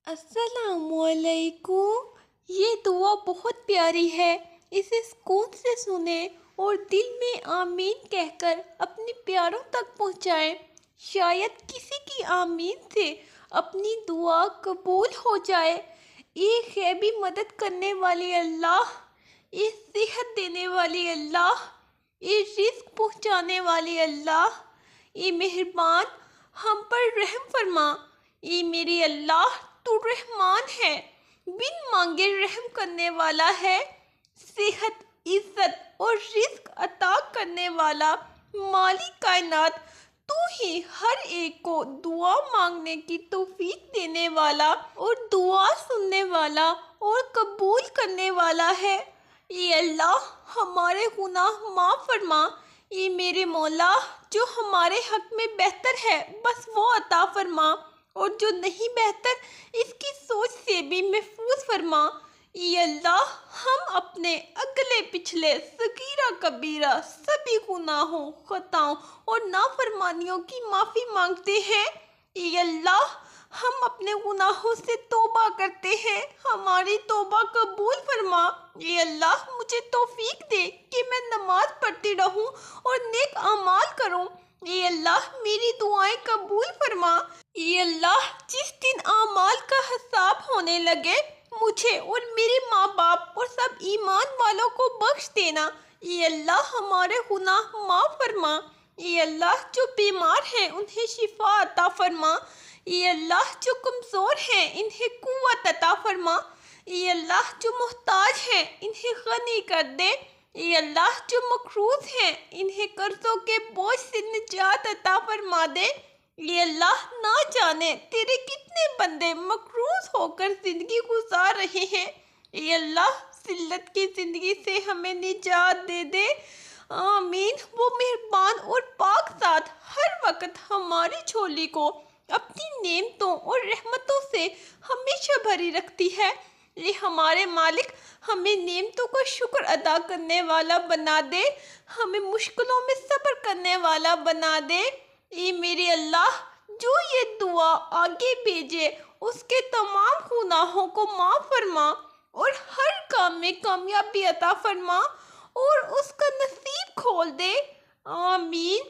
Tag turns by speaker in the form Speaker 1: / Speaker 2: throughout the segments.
Speaker 1: السلام علیکم۔ یہ دعا بہت پیاری ہے، اسے سکون سے سنیں اور دل میں آمین کہہ کر اپنے پیاروں تک پہنچائیں۔ شاید کسی کی آمین سے اپنی دعا قبول ہو جائے۔ اے غیبی مدد کرنے والے اللہ، اے صحت دینے والے اللہ، اے رزق پہنچانے والے اللہ، اے مہربان ہم پر رحم فرما۔ اے میرے اللہ، تو رحمان ہے، بن مانگے رحم کرنے والا ہے، صحت، عزت اور رزق عطا کرنے والا مالک کائنات۔ تو ہی ہر ایک کو دعا مانگنے کی توفیق دینے والا اور دعا سننے والا اور قبول کرنے والا ہے۔ اے اللہ، ہمارے گناہ معاف فرما۔ اے میرے مولا، جو ہمارے حق میں بہتر ہے بس وہ عطا فرما، اور جو نہیں بہتر اس کی سوچ سے بھی محفوظ فرما۔ اے اللہ، ہم اپنے اگلے پچھلے صغیرہ کبیرہ سبھی گناہوں، خطاؤں اور نافرمانیوں کی معافی مانگتے ہیں۔ اے اللہ، ہم اپنے گناہوں سے توبہ کرتے ہیں، ہماری توبہ قبول فرما۔ اے اللہ، مجھے توفیق دے کہ میں نماز پڑھتی رہوں اور نیک اعمال کروں۔ اے اللہ، میری دعائیں قبول فرما۔ اے اللہ، جس دن اعمال کا حساب ہونے لگے، مجھے اور میرے ماں باپ اور سب ایمان والوں کو بخش دینا۔ اے اللہ، ہمارے گناہ معاف فرما۔ اے اللہ، جو بیمار ہیں انہیں شفا عطا فرما۔ اے اللہ، جو کمزور ہیں انہیں قوت عطا فرما۔ اے اللہ، جو محتاج ہیں انہیں غنی کر دے۔ اے اللہ، جو مقروض ہیں انہیں قرضوں کے بوجھ سے نجات عطا فرما دے۔ اے اللہ، نہ جانے تیرے کتنے بندے مقروض ہو کر زندگی گزار رہے ہیں۔ اے اللہ، ذلت کی زندگی سے ہمیں نجات دے دے۔ آمین۔ وہ مہربان اور پاک ذات ہر وقت ہماری جھولی کو اپنی نعمتوں اور رحمتوں سے ہمیشہ بھری رکھتی ہے۔ اے ہمارے مالک، ہمیں نعمتوں کا شکر ادا کرنے والا بنا دے، ہمیں مشکلوں میں صبر کرنے والا بنا دے۔ اے میرے اللہ، جو یہ دعا آگے بھیجے اس کے تمام گناہوں کو معاف فرما اور ہر کام میں کامیابی عطا فرما اور اس کا نصیب کھول دے۔ آمین۔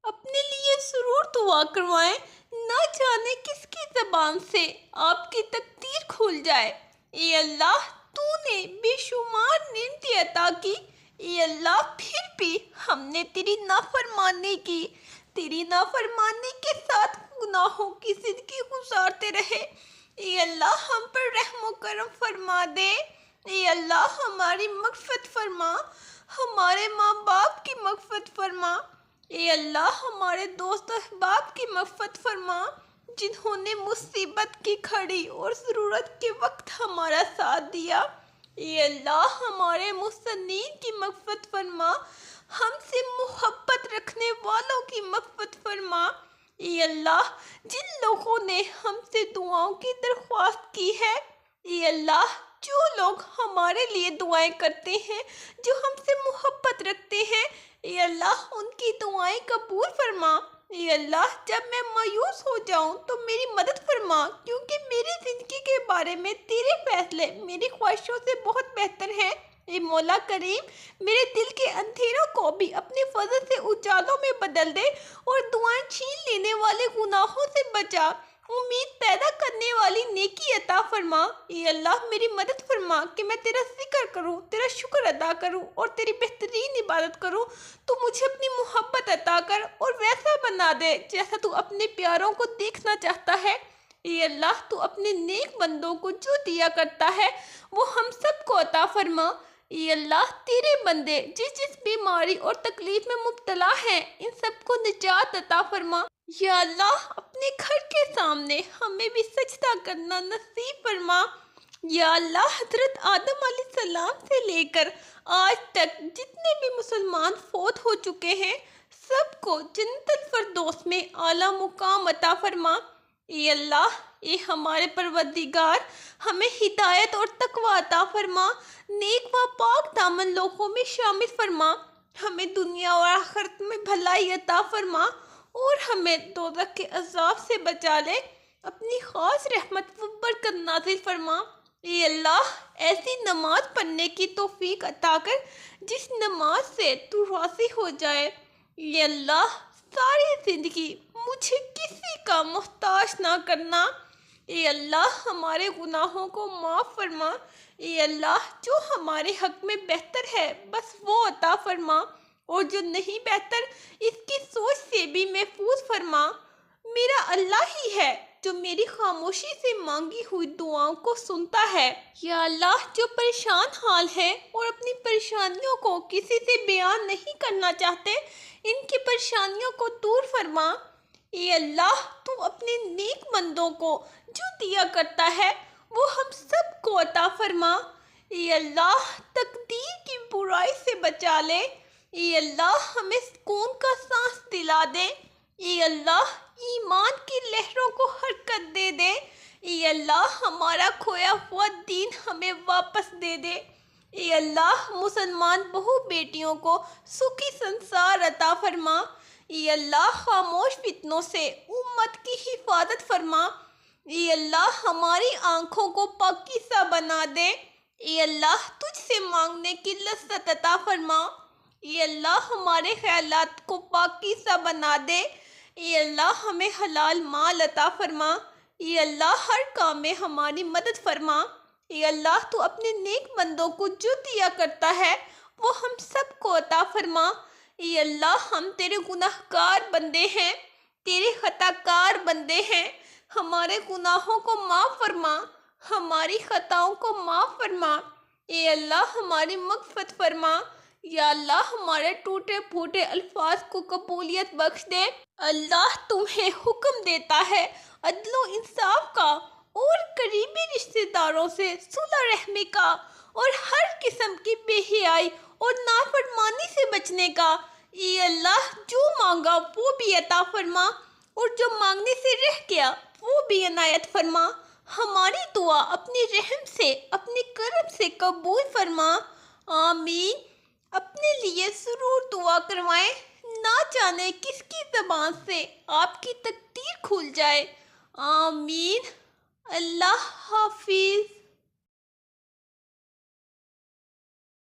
Speaker 1: اپنے لیے ضرور دعا کروائیں، نہ جانے کس کی زبان سے آپ کی تقدیر کھل جائے۔ اے اللہ، تو نے بے شمار نعمتیں عطا کی، اے اللہ پھر بھی ہم نے تیری نافرمانی کی، تیری نافرمانی کے ساتھ گناہوں کی زندگی گزارتے رہے۔ اے اللہ، ہم پر رحم و کرم فرما دے۔ اے اللہ، ہماری مغفرت فرما، ہمارے ماں باپ کی مغفرت فرما۔ اے اللہ، ہمارے دوست احباب کی مغفرت فرما، جنہوں نے مصیبت کی گھڑی اور ضرورت کے وقت ہمارا ساتھ دیا۔ اے اللہ، ہمارے محسنین کی مغفرت فرما، ہم سے محبت رکھنے والوں کی مغفرت فرما۔ اے اللہ، جن لوگوں نے ہم سے دعاؤں کی درخواست کی ہے، اے اللہ، جو لوگ ہمارے لیے دعائیں کرتے ہیں، جو ہم سے محبت رکھتے ہیں، اے اللہ ان کی دعائیں قبول فرما۔ اے اللہ، جب میں مایوس ہو جاؤں تو میری مدد فرما، کیونکہ میری زندگی کے بارے میں تیرے فیصلے میری خواہشوں سے بہت بہتر ہیں۔ اے مولا کریم، میرے دل کے اندھیروں کو بھی اپنے فضل سے اجالوں میں بدل دے اور دعائیں چھین لینے والے گناہوں سے بچا، امید پیدا کرنے والی نیکی عطا فرما۔ اے اللہ، میری مدد فرما کہ میں تیرا ذکر کروں، تیرا شکر ادا کروں اور تیری بہترین عبادت کروں۔ تو مجھے اپنی محبت عطا کر اور ویسا بنا دے جیسا تو اپنے پیاروں کو دیکھنا چاہتا ہے۔ اے اللہ، تو اپنے نیک بندوں کو جو دیا کرتا ہے وہ ہم سب کو عطا فرما۔ اے اللہ، تیرے بندے جس جس بیماری اور تکلیف میں مبتلا ہیں ان سب کو نجات عطا فرما۔ یا اللہ، اپنے گھر کے سامنے ہمیں بھی سجدہ کرنا نصیب فرما۔ یا اللہ، حضرت آدم علیہ السلام سے لے کر آج تک جتنے بھی مسلمان فوت ہو چکے ہیں سب کو جنت الفردوس میں اعلیٰ مقام عطا فرما۔ اے اللہ، اے ہمارے پروردگار، ہمیں ہدایت اور تقوی عطا فرما، نیک و پاک دامن لوگوں میں شامل فرما، ہمیں دنیا اور آخرت میں بھلائی عطا فرما اور ہمیں دوزخ کے عذاب سے بچا لے۔ اپنی خاص رحمت و برکت نازل فرما۔ اے اللہ ایسی نماز پڑھنے کی توفیق عطا کر جس نماز سے تو راضی ہو جائے۔ اے اللہ ساری زندگی مجھے کسی کا محتاج نہ کرنا۔ اے اللہ ہمارے گناہوں کو معاف فرما۔ اے اللہ جو ہمارے حق میں بہتر ہے بس وہ عطا فرما، اور جو نہیں بہتر اس کی سوچ سے بھی محفوظ فرما۔ میرا اللہ ہی ہے جو میری خاموشی سے مانگی ہوئی دعاؤں کو سنتا ہے۔ یا اللہ جو پریشان حال ہے اور اپنی پریشانیوں کو کسی سے بیان نہیں کرنا چاہتے، ان کی پریشانیوں کو دور فرما۔ اے اللہ تو اپنے نیک بندوں کو جو دیا کرتا ہے وہ ہم سب کو عطا فرما۔ اے اللہ تقدیر کی برائی سے بچا لے۔ اے اللہ ہمیں سکون کا سانس دلا دے۔ اے اللہ ایمان کی لہروں کو حرکت دے دے۔ اے اللہ ہمارا کھویا ہوا دین ہمیں واپس دے دے۔ اے اللہ مسلمان بہو بیٹیوں کو سکھی سنسار عطا فرما۔ اے اللہ خاموش فتنوں سے امت کی حفاظت فرما۔ اے اللہ ہماری آنکھوں کو پاکیزہ بنا دے۔ اے اللہ تجھ سے مانگنے کی لذت عطا فرما۔ اے اللہ ہمارے خیالات کو پاکیزہ بنا دے۔ اے اللہ ہمیں حلال مال عطا فرما۔ اے اللہ ہر کام میں ہماری مدد فرما۔ اے اللہ تو اپنے نیک بندوں کو جو دیا کرتا ہے وہ ہم سب کو عطا فرما۔ اے اللہ ہم تیرے گناہ گار بندے ہیں، تیرے خطا کار بندے ہیں، ہمارے گناہوں کو معاف فرما، ہماری خطاؤں کو معاف فرما۔ اے اللہ ہماری مغفرت فرما۔ یا اللہ ہمارے ٹوٹے پھوٹے الفاظ کو قبولیت بخش دے۔ اللہ تمہیں حکم دیتا ہے عدل و انصاف کا اور قریبی رشتہ داروں سے صلح رحمی کا اور ہر قسم کی بے حیائی اور نافرمانی سے بچنے کا۔ اے اللہ جو مانگا وہ بھی عطا فرما اور جو مانگنے سے رہ گیا وہ بھی عنایت فرما۔ ہماری دعا اپنے رحم سے اپنے کرم سے قبول فرما۔ آمین۔ اپنے لیے ضرور دعا کروائیں، نہ جانے کس کی زبان سے آپ کی تقدیر کھل جائے۔ آمین۔ اللہ حافظ۔